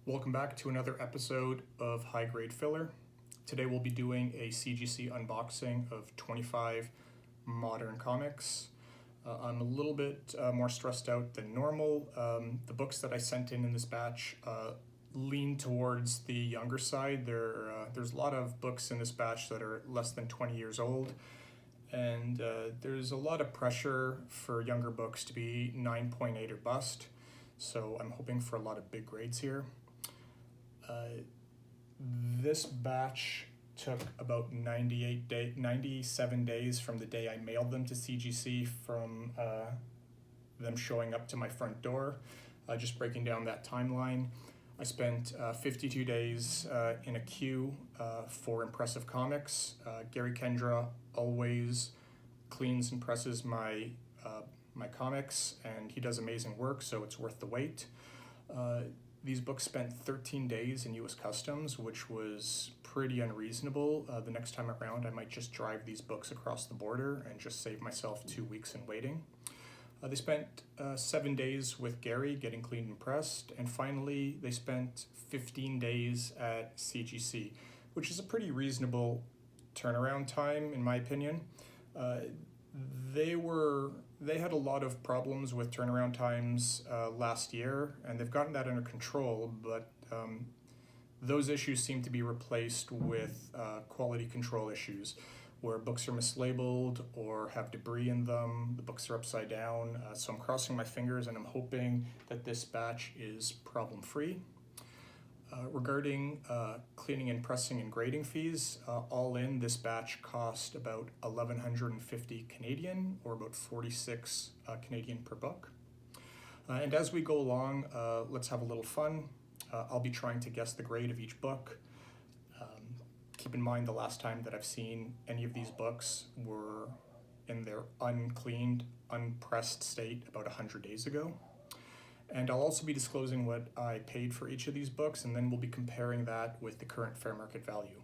Welcome back to another episode of High Grade Filler. Today we'll be doing a CGC unboxing of 25 modern comics. I'm a little bit more stressed out than normal. The books that I sent in this batch lean towards the younger side. There's a lot of books in this batch that are less than 20 years old, and there's a lot of pressure for younger books to be 9.8 or bust. So I'm hoping for a lot of big grades here. This batch took about 97 days from the day I mailed them to CGC from them showing up to my front door. Just breaking down that timeline, I spent 52 days in a queue for Impressive Comics. Gary Kendra always cleans and presses my comics, and he does amazing work, so it's worth the wait. These books spent 13 days in US Customs, which was pretty unreasonable. The next time around, I might just drive these books across the border and just save myself 2 weeks in waiting. They spent 7 days with Gary getting cleaned and pressed, and finally they spent 15 days at CGC, which is a pretty reasonable turnaround time in my opinion. They had a lot of problems with turnaround times last year, and they've gotten that under control, but those issues seem to be replaced with quality control issues, where books are mislabeled or have debris in them, the books are upside down. So I'm crossing my fingers and I'm hoping that this batch is problem-free. Regarding cleaning and pressing and grading fees, all in, this batch cost about 1,150 Canadian, or about 46 Canadian per book. And as we go along, let's have a little fun. I'll be trying to guess the grade of each book. Keep in mind the last time that I've seen any of these books were in their uncleaned, unpressed state about 100 days ago. And I'll also be disclosing what I paid for each of these books, and then we'll be comparing that with the current fair market value.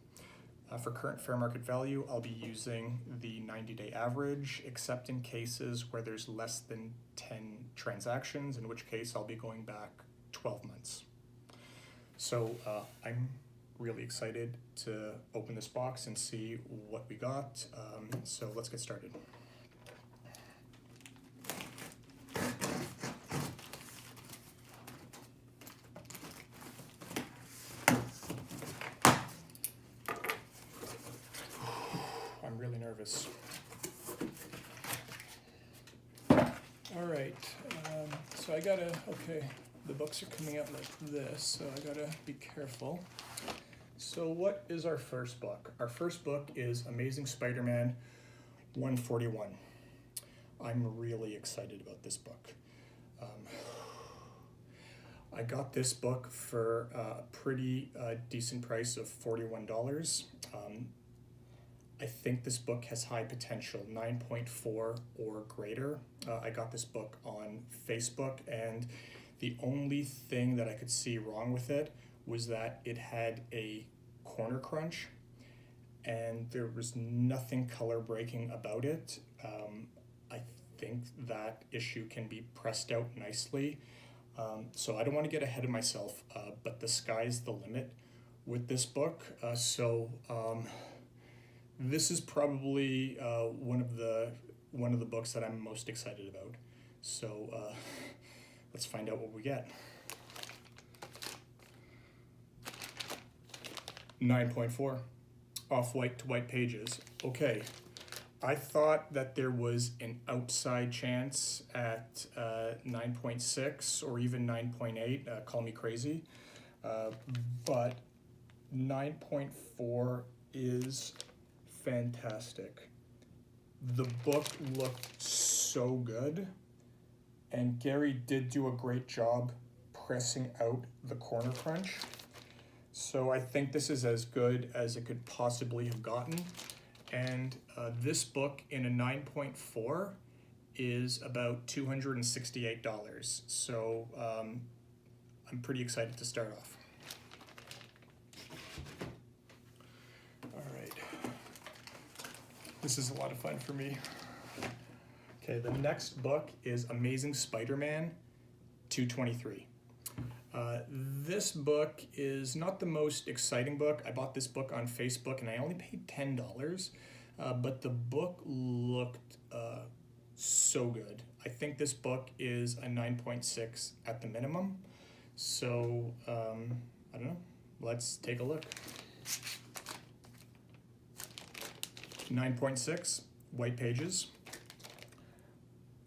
For current fair market value, I'll be using the 90-day average, except in cases where there's less than 10 transactions, in which case I'll be going back 12 months. So I'm really excited to open this box and see what we got. So let's get started. I'm really nervous. All right, so I gotta, the books are coming out like this, so I gotta be careful. So what is our first book? Our first book is Amazing Spider-Man 141. I'm really excited about this book. I got this book for a pretty decent price of $41. I think this book has high potential, 9.4 or greater. I got this book on Facebook, and the only thing that I could see wrong with it was that it had a corner crunch, and there was nothing color breaking about it. I think that issue can be pressed out nicely. So I don't want to get ahead of myself, but the sky's the limit with this book. This is probably one of the books that I'm most excited about. So let's find out what we get. 9.4, off-white to white pages. Okay, I thought that there was an outside chance at 9.6 or even 9.8, call me crazy, but 9.4 is fantastic. The book looked so good, and Gary did do a great job pressing out the corner crunch. So I think this is as good as it could possibly have gotten. And this book in a 9.4 is about $268. So I'm pretty excited to start off. All right. This is a lot of fun for me. Okay, the next book is Amazing Spider-Man 223. This book is not the most exciting book. I bought this book on Facebook and I only paid $10, but the book looked so good. I think this book is a 9.6 at the minimum. So, I don't know. Let's take a look. 9.6, white pages.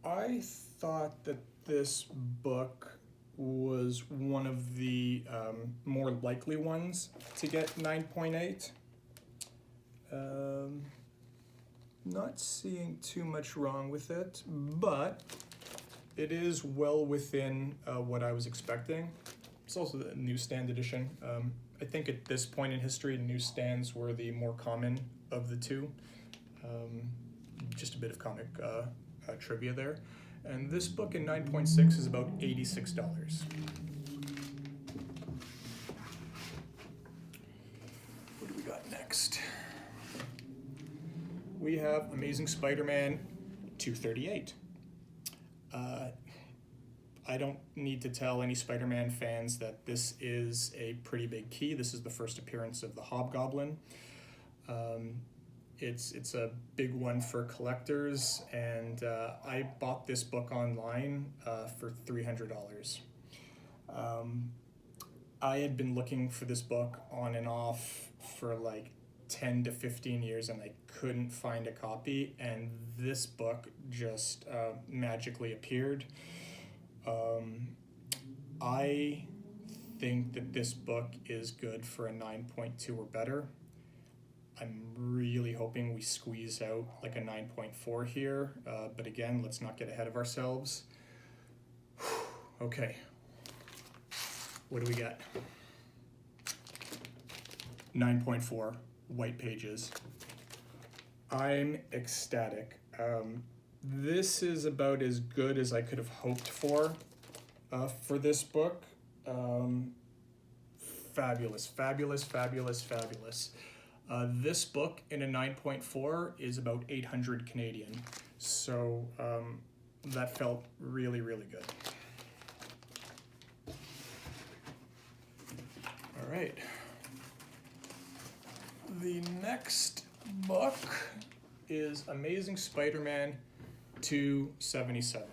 I thought that this book was one of the more likely ones to get 9.8. Not seeing too much wrong with it, but it is well within what I was expecting. It's also the newsstand edition. I think at this point in history, newsstands were the more common of the two. Just a bit of comic trivia there. And this book in 9.6 is about $86. What do we got next? We have Amazing Spider-Man 238. I don't need to tell any Spider-Man fans that this is a pretty big key. This is the first appearance of the Hobgoblin. It's a big one for collectors, and I bought this book online for $300. I had been looking for this book on and off for like 10 to 15 years, and I couldn't find a copy, and this book just magically appeared. I think that this book is good for a 9.2 or better. I'm really hoping we squeeze out like a 9.4 here, but again, let's not get ahead of ourselves. Okay, what do we got? 9.4, white pages. I'm ecstatic. This is about as good as I could have hoped for this book. Fabulous, fabulous, fabulous, fabulous. This book in a 9.4 is about 800 Canadian. So that felt really, really good. All right. The next book is Amazing Spider-Man 277.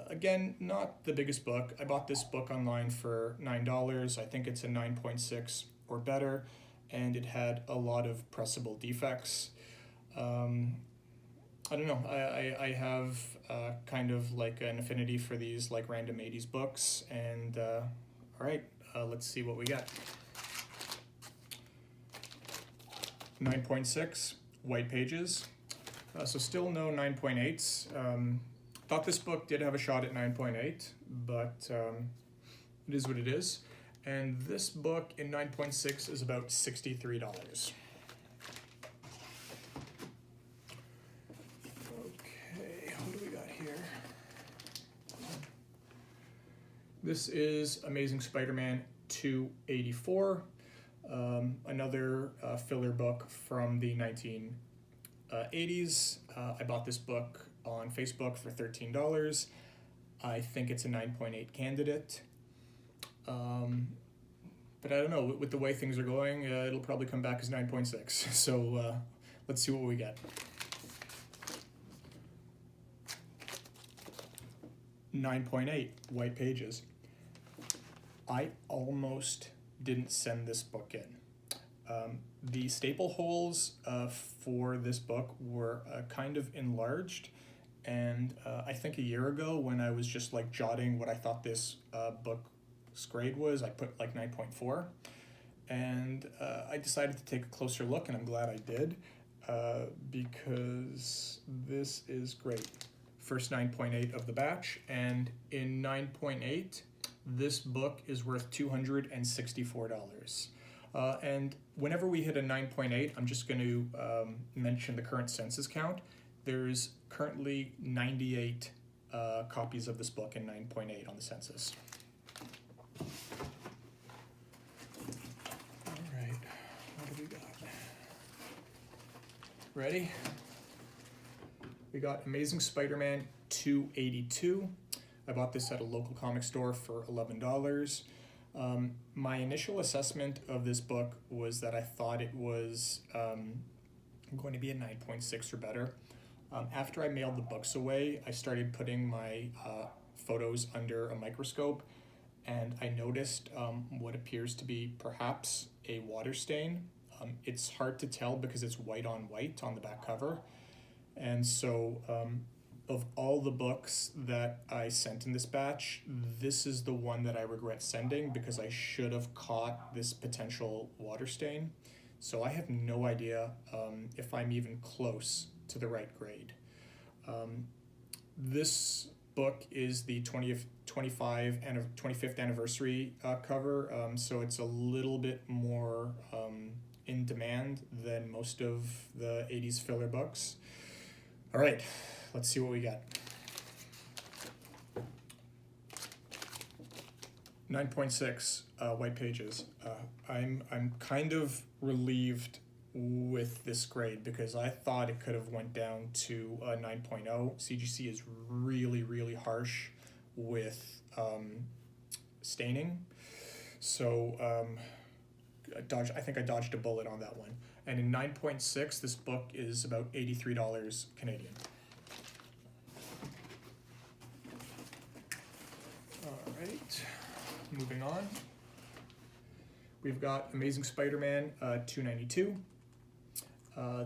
Again, not the biggest book. I bought this book online for $9. I think it's a 9.6 or better, and it had a lot of pressable defects. I don't know. I have kind of like an affinity for these like random 80s books, and all right, let's see what we got. 9.6, white pages. So still no 9.8s. Thought this book did have a shot at 9.8, but it is what it is. And this book in 9.6 is about $63. Okay, what do we got here? This is Amazing Spider-Man 284, another filler book from the 1980s. I bought this book on Facebook for $13. I think it's a 9.8 candidate. But I don't know, with the way things are going, it'll probably come back as 9.6. So let's see what we get. 9.8, white pages. I almost didn't send this book in. The staple holes for this book were kind of enlarged, and I think a year ago when I was just like jotting what I thought this book's grade was, I put like 9.4, and I decided to take a closer look, and I'm glad I did, because this is great. First 9.8 of the batch, and in 9.8, this book is worth $264. And whenever we hit a 9.8, I'm just going to mention the current census count. There's currently 98 copies of this book in 9.8 on the census. All right, what do we got? Ready? We got Amazing Spider-Man 282. I bought this at a local comic store for $11. My initial assessment of this book was that I thought it was going to be a 9.6 or better. After I mailed the books away, I started putting my photos under a microscope, and I noticed what appears to be perhaps a water stain. It's hard to tell because it's white on white on the back cover. And so of all the books that I sent in this batch, this is the one that I regret sending because I should have caught this potential water stain. So I have no idea if I'm even close to the right grade. This book is the 25th anniversary cover, so it's a little bit more in demand than most of the 80s filler books. All right, let's see what we got. 9.6 white pages. I'm kind of relieved with this grade because I thought it could have went down to a 9.0. CGC is really harsh with staining, so I think I dodged a bullet on that one. And in 9.6, this book is about $83 Canadian. All right, moving on. We've got Amazing Spider-Man $2.92.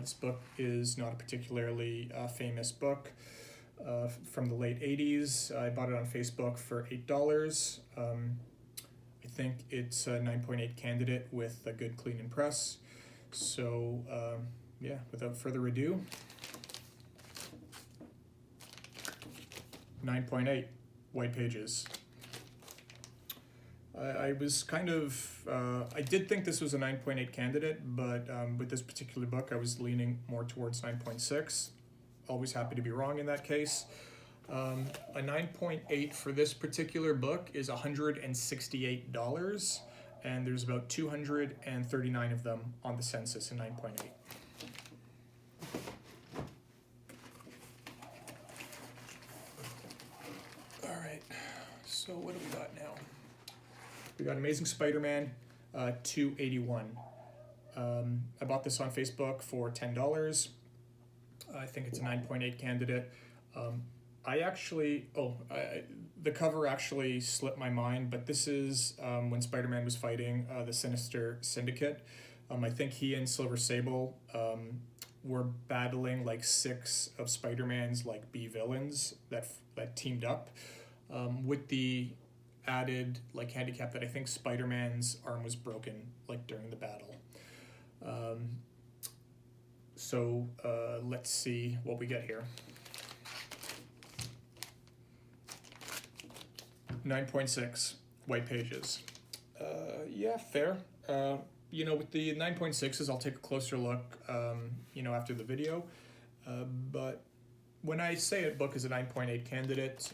This book is not a particularly famous book from the late 80s. I bought it on Facebook for $8. I think it's a 9.8 candidate with a good clean and press. So yeah, without further ado, 9.8 white pages. I was kind of, I did think this was a 9.8 candidate, but with this particular book, I was leaning more towards 9.6. Always happy to be wrong in that case. A 9.8 for this particular book is $168, and there's about 239 of them on the census in 9.8. All right, so what do we got now? We got Amazing Spider-Man $2.81. I bought this on Facebook for $10. I think it's a 9.8 candidate. The cover actually slipped my mind, but this is when Spider-Man was fighting the Sinister Syndicate. I think he and Silver Sable were battling like 6 of Spider-Man's like B villains that teamed up with the added like handicap that I think Spider-Man's arm was broken like during the battle. So let's see what we get here. 9.6 white pages. Yeah, fair. With the 9.6s, I'll take a closer look, after the video. But when I say a book is a 9.8 candidate,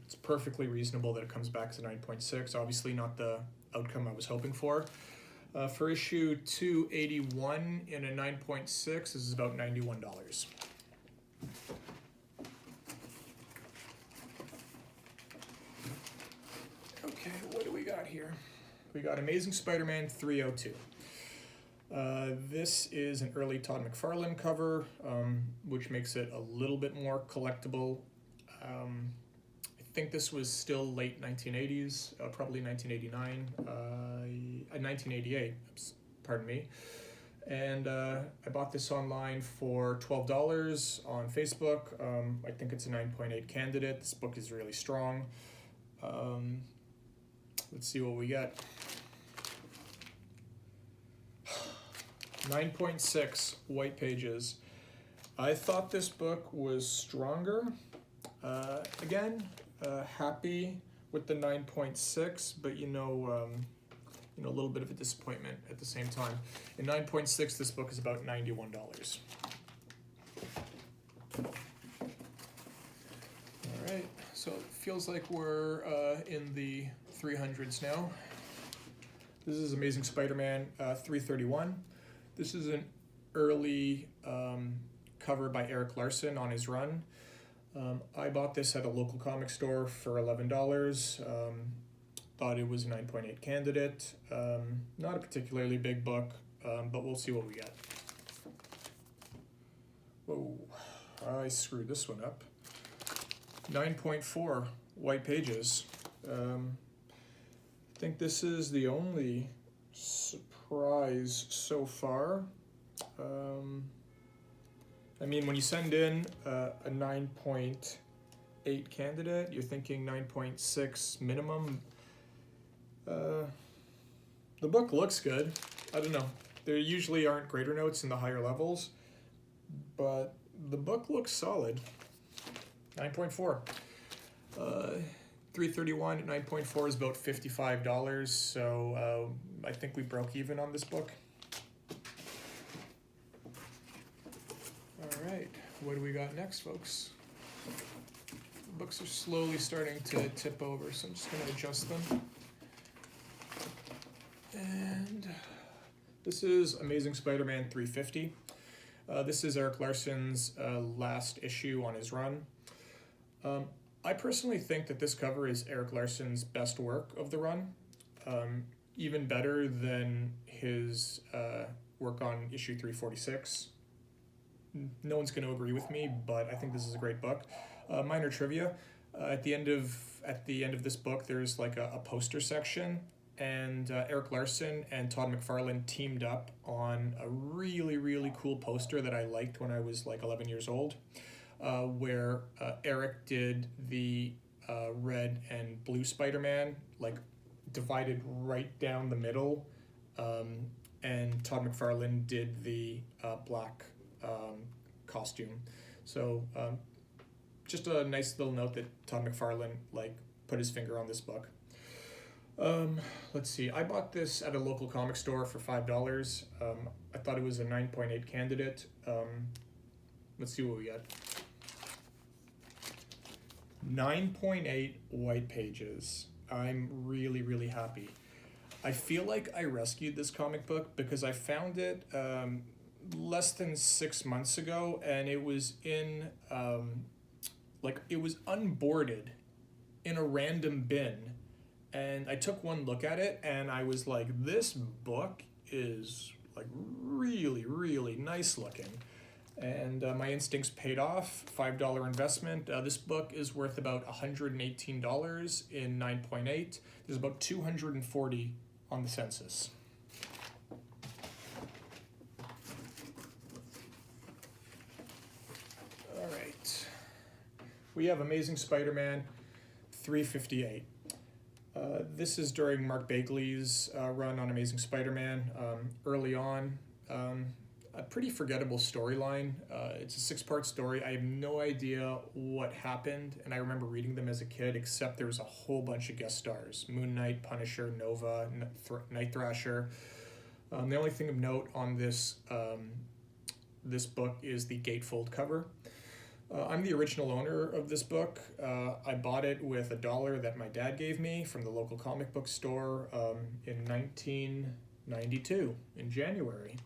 it's perfectly reasonable that it comes back as a 9.6. Obviously not the outcome I was hoping for. For issue 281 in a 9.6, this is about $91. Okay, what do we got here? We got Amazing Spider-Man 302. This is an early Todd McFarlane cover, which makes it a little bit more collectible. I think this was still late 1980s, probably 1989, 1988, pardon me. And I bought this online for $12 on Facebook. I think it's a 9.8 candidate. This book is really strong. Let's see what we get. 9.6 white pages. I thought this book was stronger. Happy with the 9.6, but a little bit of a disappointment at the same time. In 9.6, this book is about $91. All right, so it feels like we're in the 300s now. This is Amazing Spider-Man 331. This is an early cover by Eric Larson on his run. I bought this at a local comic store for $11. Thought it was a 9.8 candidate. Not a particularly big book, but we'll see what we get. Whoa, I screwed this one up. 9.4 white pages. I think this is the only surprise so far. I mean, when you send in a 9.8 candidate, you're thinking 9.6 minimum. The book looks good. I don't know. There usually aren't grader notes in the higher levels, but the book looks solid. 9.4. 331 at 9.4 is about $55, so I think we broke even on this book. All right, what do we got next, folks? The books are slowly starting to tip over, so I'm just going to adjust them. And this is Amazing Spider-Man 350. This is Eric Larson's last issue on his run. I personally think that this cover is Eric Larson's best work of the run, even better than his work on issue 346. No one's going to agree with me, but I think this is a great book. Minor trivia: at the end of this book, there's like a poster section, and Eric Larson and Todd McFarlane teamed up on a really, really cool poster that I liked when I was like 11 years old, where Eric did the red and blue Spider-Man, like divided right down the middle, and Todd McFarlane did the black costume. So just a nice little note that Todd McFarlane like put his finger on this book. Let's see. I bought this at a local comic store for $5. I thought it was a 9.8 candidate. Let's see what we got. 9.8 white pages. I'm really, really happy. I feel like I rescued this comic book because I found it less than 6 months ago, and it was in it was unboarded in a random bin, and I took one look at it and I was like, this book is like really, really nice looking, and my instincts paid off. $5 investment. This book is worth about $118 in 9.8. There's about 240 on the census. All right, we have Amazing Spider-Man 358. This is during Mark Bagley's run on Amazing Spider-Man. Early on, a pretty forgettable storyline. It's a 6-part story. I have no idea what happened, and I remember reading them as a kid, except there was a whole bunch of guest stars: Moon Knight, Punisher, Nova, Night Thrasher. The only thing of note on this book is the gatefold cover. I'm the original owner of this book. I bought it with $1 that my dad gave me from the local comic book store in 1992, in January.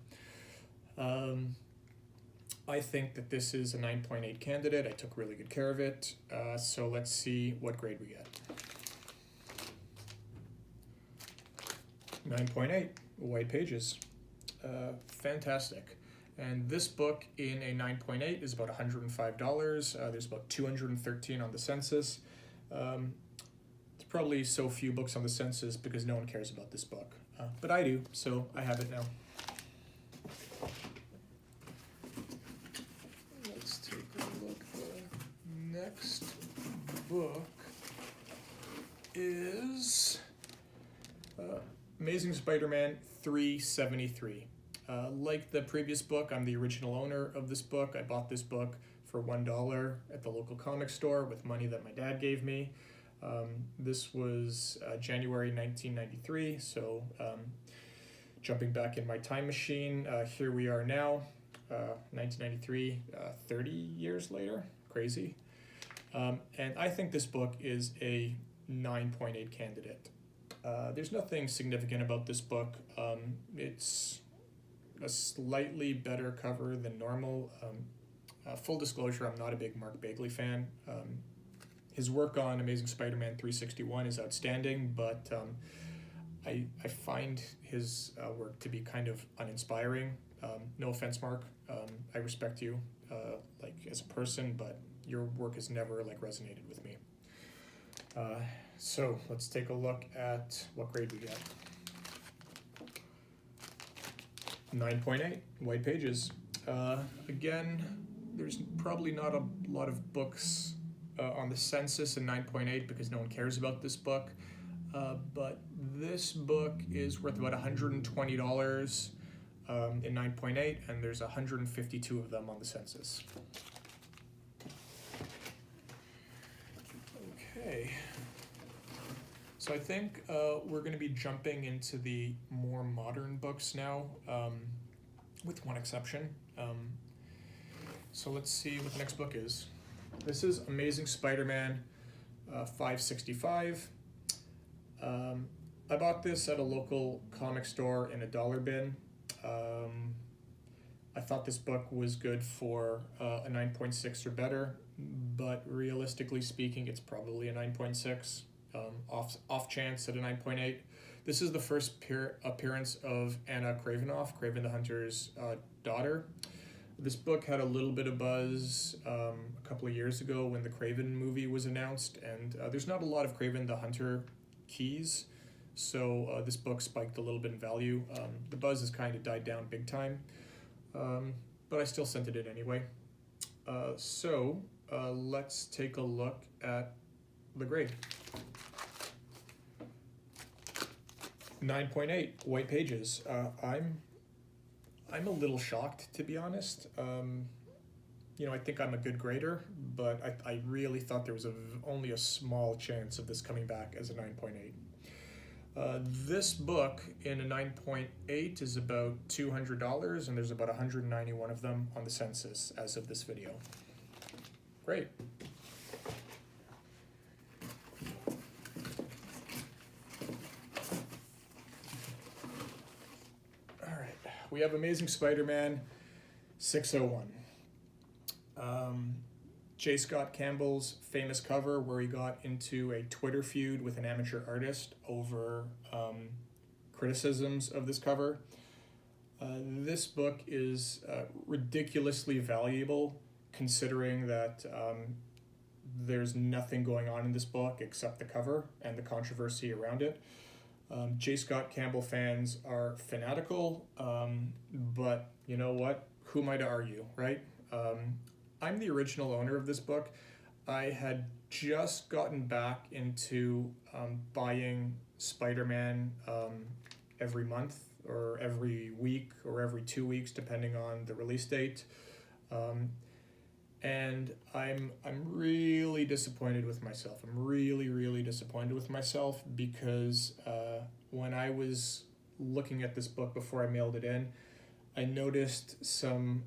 I think that this is a 9.8 candidate. I took really good care of it. So let's see what grade we get. 9.8, white pages. Fantastic. And this book in a 9.8 is about $105. There's about 213 on the census. There's probably so few books on the census because no one cares about this book. But I do, so I have it now. Let's take a look. The next book is Amazing Spider-Man 373. Like the previous book, I'm the original owner of this book. I bought this book for $1 at the local comic store with money that my dad gave me. This was January 1993, so jumping back in my time machine, here we are now, 1993, 30 years later. Crazy. And I think this book is a 9.8 candidate. There's nothing significant about this book. It's a slightly better cover than normal. Full disclosure, I'm not a big Mark Bagley fan. His work on Amazing Spider-Man 361 is outstanding, but I find his work to be kind of uninspiring. No offense, Mark. I respect you like as a person, but your work has never like resonated with me. So let's take a look at what grade we get. 9.8, white pages. Again, there's probably not a lot of books on the census in 9.8 because no one cares about this book. But this book is worth about $120 in 9.8, and there's 152 of them on the census. Okay. So I think we're going to be jumping into the more modern books now, with one exception. So let's see what the next book is. This is Amazing Spider-Man 565. I bought this at a local comic store in a dollar bin. I thought this book was good for a 9.6 or better, but realistically speaking, it's probably a 9.6. Off chance at a 9.8. This is the first appearance of Anna Kravinoff, Kraven the Hunter's daughter. This book had a little bit of buzz a couple of years ago when the Kraven movie was announced, and there's not a lot of Kraven the Hunter keys, so this book spiked a little bit in value. The buzz has kind of died down big time, but I still sent it in anyway. So let's take a look at the grade. 9.8, white pages. I'm a little shocked, to be honest. I think I'm a good grader, but I really thought there was only a small chance of this coming back as a 9.8. This book in a 9.8 is about $200, and there's about 191 of them on the census as of this video. Great. We have Amazing Spider-Man 601. J. Scott Campbell's famous cover where he got into a Twitter feud with an amateur artist over criticisms of this cover. This book is ridiculously valuable considering that there's nothing going on in this book except the cover and the controversy around it. J. Scott Campbell fans are fanatical, but you know what? Who am I to argue, right? I'm the original owner of this book. I had just gotten back into buying Spider-Man every month or every week or every 2 weeks, depending on the release date. And I'm really disappointed with myself. I'm really disappointed with myself because when I was looking at this book before I mailed it in, I noticed some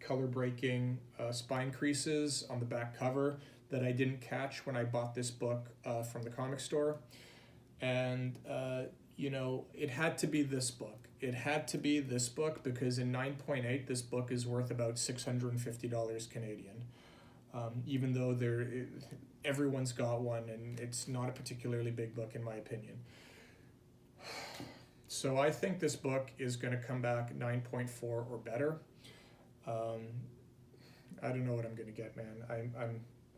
color breaking spine creases on the back cover that I didn't catch when I bought this book from the comic store. And it had to be this book. It had to be this book because in 9.8 this book is worth about $650 Canadian. Even though everyone's got one and it's not a particularly big book in my opinion. So I think this book is going to come back 9.4 or better. I don't know what I'm going to get, man.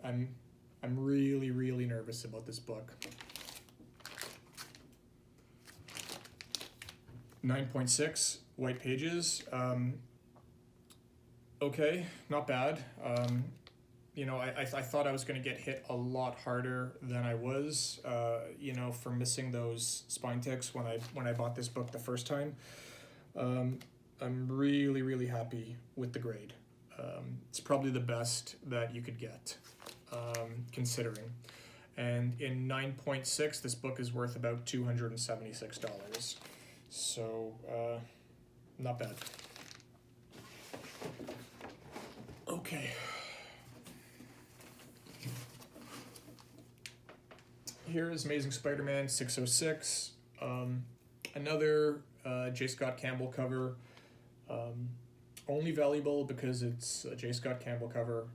I'm really nervous about this book. 9.6, white pages. Okay, not bad. I thought I was going to get hit a lot harder than I was, for missing those spine ticks when I bought this book the first time. I'm really happy with the grade. It's probably the best that you could get, considering. And in 9.6, this book is worth about $276. So, not bad. Okay. Here is Amazing Spider-Man 606. Another J. Scott Campbell cover. only valuable because it's a J. Scott Campbell cover.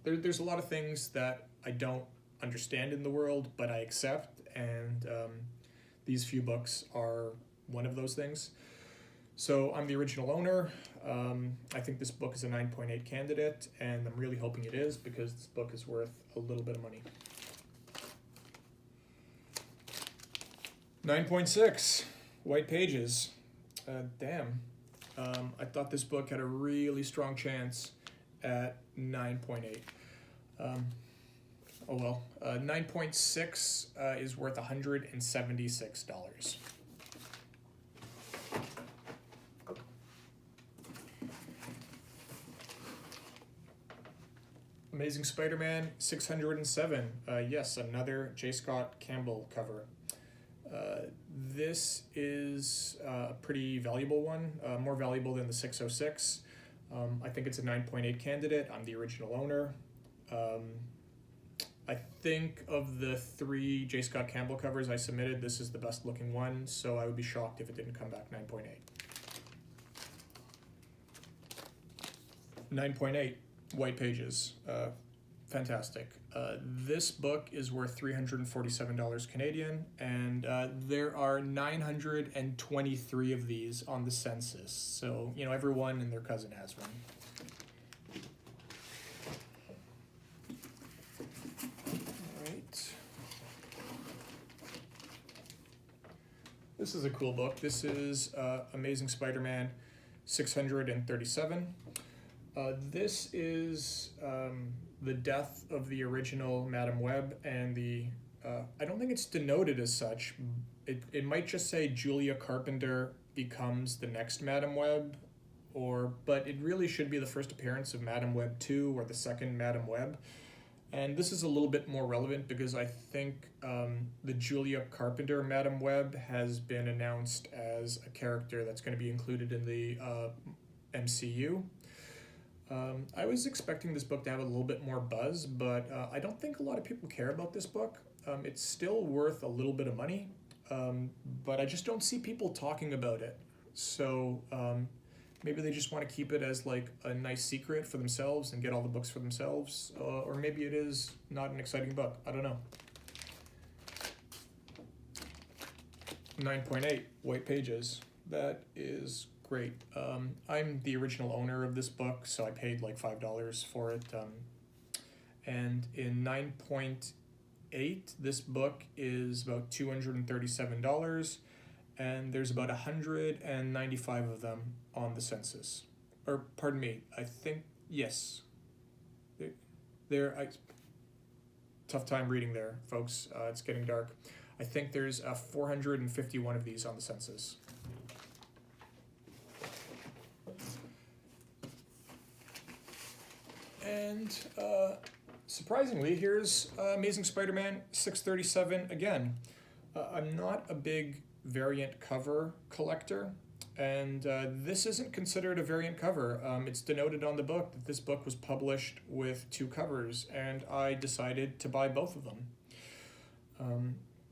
There's a lot of things that I don't understand in the world, but I accept, and these few books are one of those things. So I'm the original owner. I think this book is a 9.8 candidate, and I'm really hoping it is because this book is worth a little bit of money. 9.6, White Pages. Damn. I thought this book had a really strong chance at 9.8. 9.6 is worth $176. Amazing Spider-Man 607. Yes, another J. Scott Campbell cover. This is a pretty valuable one, more valuable than the 606. I think it's a 9.8 candidate. I'm the original owner. I think of the 3 J. Scott Campbell covers I submitted, this is the best looking one, so I would be shocked if it didn't come back 9.8. 9.8, White Pages. Fantastic. This book is worth $347 Canadian, and there are 923 of these on the census. So, everyone and their cousin has one. All right. This is a cool book. This is Amazing Spider-Man 637. This is the death of the original Madam Web, and I don't think it's denoted as such. It might just say Julia Carpenter becomes the next Madam Web, but it really should be the first appearance of Madam Web 2 or the second Madam Web. And this is a little bit more relevant because I think the Julia Carpenter Madam Web has been announced as a character that's going to be included in the MCU. I was expecting this book to have a little bit more buzz, but I don't think a lot of people care about this book. It's still worth a little bit of money, but I just don't see people talking about it. So maybe they just want to keep it as like a nice secret for themselves and get all the books for themselves, or maybe it is not an exciting book. I don't know. 9.8, White Pages. That is great. I'm the original owner of this book, so I paid like $5 for it. And in 9.8, this book is about $237, and there's about 195 of them on the census. Or, pardon me, I think, yes. Tough time reading there, folks. It's getting dark. I think there's 451 of these on the census. And surprisingly, here's Amazing Spider-Man 637 again. I'm not a big variant cover collector, and this isn't considered a variant cover. It's denoted on the book that this book was published with 2 covers, and I decided to buy both of them.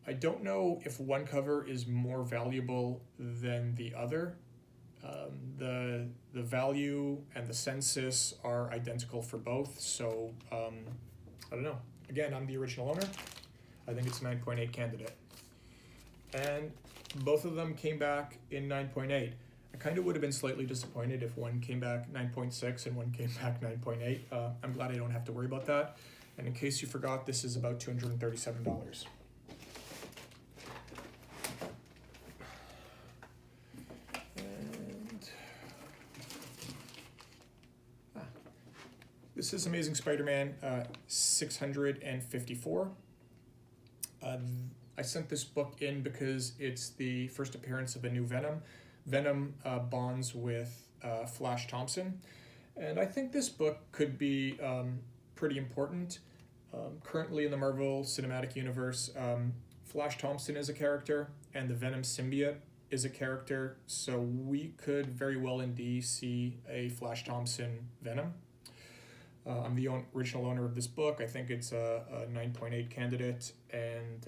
I don't know if one cover is more valuable than the other. The value and the census are identical for both, so I don't know. Again, I'm the original owner. I think it's a 9.8 candidate. And both of them came back in 9.8. I kind of would have been slightly disappointed if one came back 9.6 and one came back 9.8. I'm glad I don't have to worry about that. And in case you forgot, this is about $237. This is Amazing Spider-Man 654. I sent this book in because it's the first appearance of a new Venom. Venom bonds with Flash Thompson, and I think this book could be pretty important. Currently in the Marvel Cinematic Universe, Flash Thompson is a character, and the Venom symbiote is a character, so we could very well indeed see a Flash Thompson Venom. I'm the original owner of this book. I think it's a 9.8 candidate, and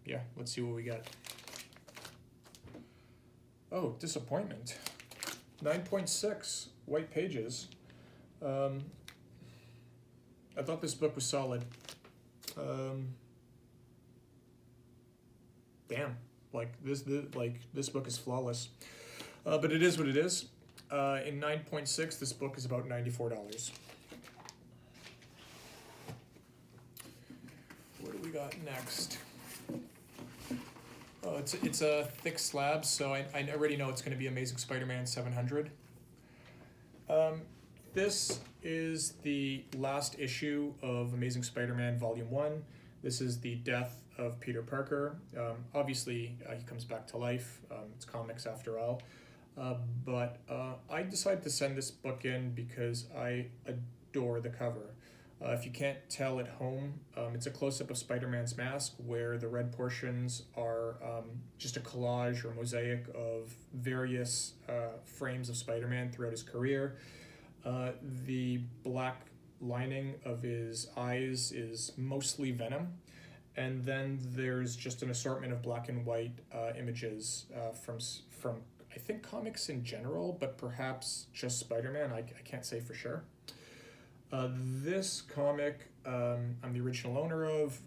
yeah, let's see what we get. Oh, disappointment. 9.6 white pages. I thought this book was solid. Damn, this book is flawless. But it is what it is. In 9.6, this book is about $94. What do we got next? Oh, it's a thick slab, so I already know it's going to be Amazing Spider-Man 700. This is the last issue of Amazing Spider-Man Volume 1. This is the death of Peter Parker. Obviously, he comes back to life. It's comics after all. But I decided to send this book in because I adore the cover. If you can't tell at home, it's a close-up of Spider-Man's mask where the red portions are just a collage or mosaic of various frames of Spider-Man throughout his career. The black lining of his eyes is mostly Venom. And then there's just an assortment of black and white images from I think comics in general, but perhaps just Spider-Man. I can't say for sure. This comic, I'm the original owner of.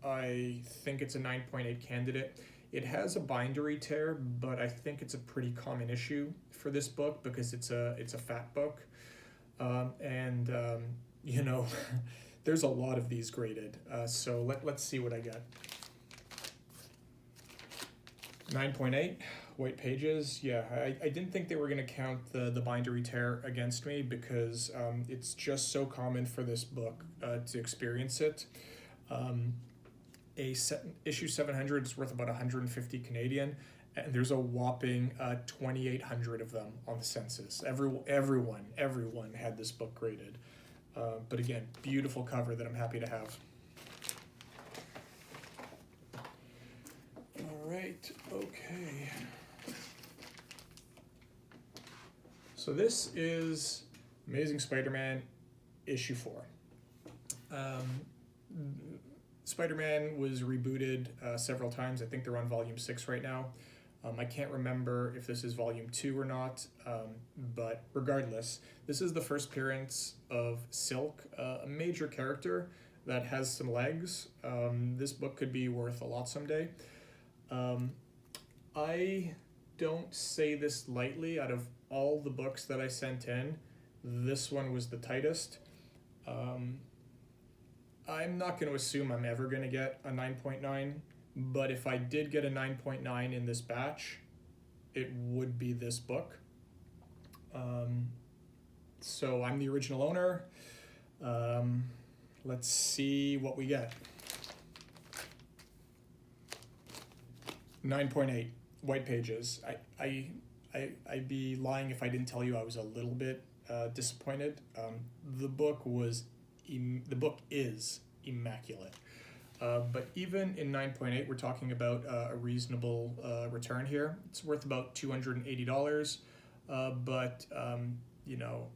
I think it's a 9.8 candidate. It has a bindery tear, but I think it's a pretty common issue for this book because it's a fat book. You know, there's a lot of these graded. So let's see what I get. 9.8 white pages. Yeah, I didn't think they were going to count the bindery tear against me because it's just so common for this book to experience it. Issue 700 is worth about 150 Canadian, and there's a whopping 2,800 of them on the census. Everyone had this book graded. But again, beautiful cover that I'm happy to have. All right, okay. So this is Amazing Spider-Man issue 4. Spider-Man was rebooted several times. I think they're on volume 6 right now. I can't remember if this is volume 2 or not, but regardless, this is the first appearance of Silk, a major character that has some legs. This book could be worth a lot someday. I don't say this lightly. Out of all the books that I sent in, this one was the tightest. I'm not going to assume I'm ever going to get a 9.9, but if I did get a 9.9 in this batch, it would be this book. So I'm the original owner. Let's see what we get. 9.8 white pages. I'd be lying if I didn't tell you I was a little bit disappointed. The book is immaculate. But even in 9.8, we're talking about a reasonable return here. It's worth about $280. But you know,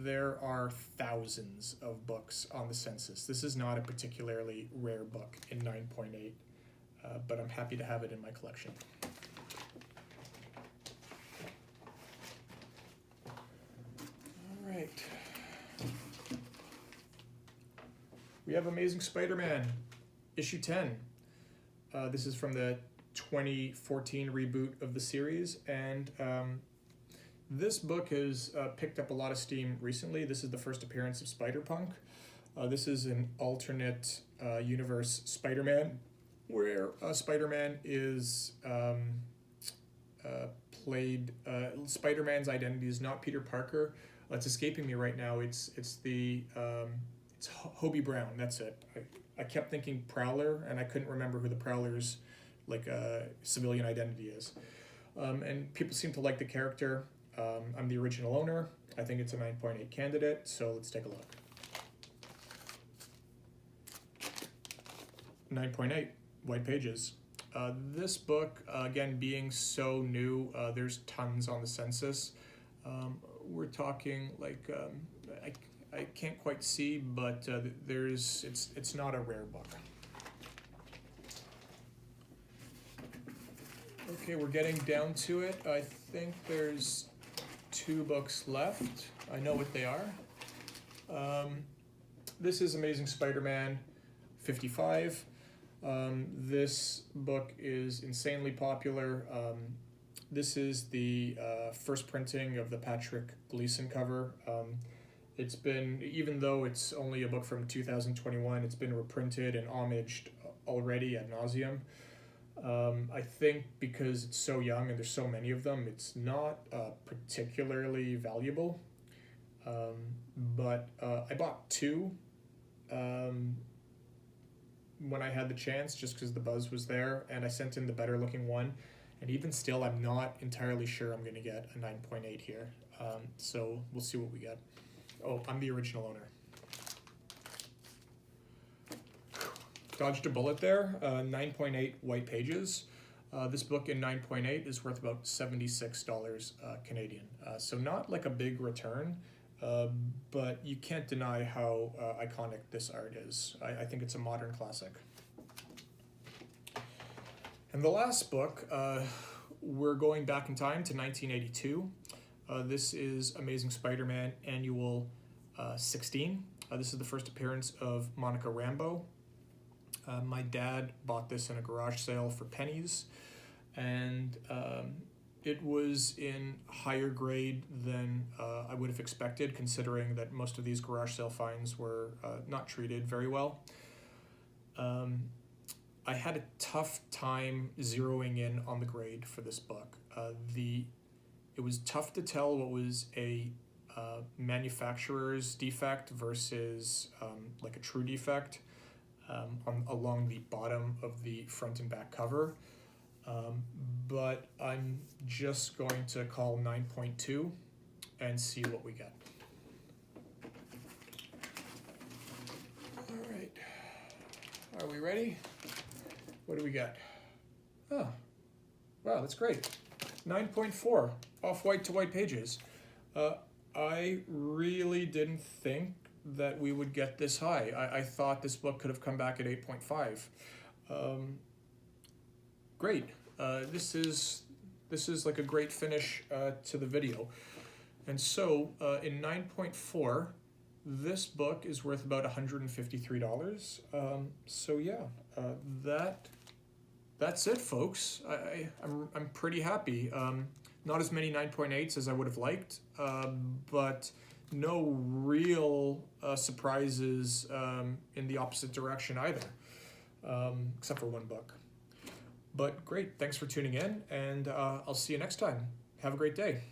there are thousands of books on the census. This is not a particularly rare book in 9.8, but I'm happy to have it in my collection. All right. We have Amazing Spider-Man, issue 10. This is from the 2014 reboot of the series, and this book has picked up a lot of steam recently. This is the first appearance of Spider-Punk. This is an alternate universe Spider-Man, where Spider-Man is played. Spider-Man's identity is not Peter Parker. It's escaping me right now. It's Hobie Brown. That's it. I kept thinking Prowler, and I couldn't remember who the Prowler's civilian identity is. And people seem to like the character. I'm the original owner. I think it's a 9.8 candidate, so let's take a look. 9.8, white pages. This book, again, being so new, there's tons on the census. We're talking like, I can't quite see, but it's not a rare book. Okay, we're getting down to it. I think there's 2 books left. I know what they are. This is Amazing Spider-Man 55. This book is insanely popular. This is the first printing of the Patrick Gleason cover. It's been, even though it's only a book from 2021, it's been reprinted and homaged already ad nauseum. I think because it's so young and there's so many of them, it's not particularly valuable. But I bought 2 when I had the chance, just because the buzz was there, and I sent in the better looking one. And even still, I'm not entirely sure I'm going to get a 9.8 here. So we'll see what we get. Oh, I'm the original owner. Dodged a bullet there. 9.8 white pages. This book in 9.8 is worth about $76 Canadian. So not like a big return, but you can't deny how iconic this art is. I think it's a modern classic. And the last book, we're going back in time to 1982. This is Amazing Spider-Man Annual 16. This is the first appearance of Monica Rambeau. My dad bought this in a garage sale for pennies, and it was in higher grade than I would have expected, considering that most of these garage sale finds were not treated very well. I had a tough time zeroing in on the grade for this book. It was tough to tell what was a manufacturer's defect versus like a true defect along the bottom of the front and back cover. But I'm just going to call 9.2 and see what we get. All right, are we ready? What do we got? Oh, wow, that's great. 9.4, off-white to white pages. I really didn't think that we would get this high. I thought this book could have come back at 8.5. Great. This is like a great finish to the video. And so in 9.4, this book is worth about $153. So yeah, that's it, folks. I'm pretty happy. Not as many 9.8s as I would have liked, but no real surprises in the opposite direction either, except for one book. But great, thanks for tuning in, and I'll see you next time. Have a great day.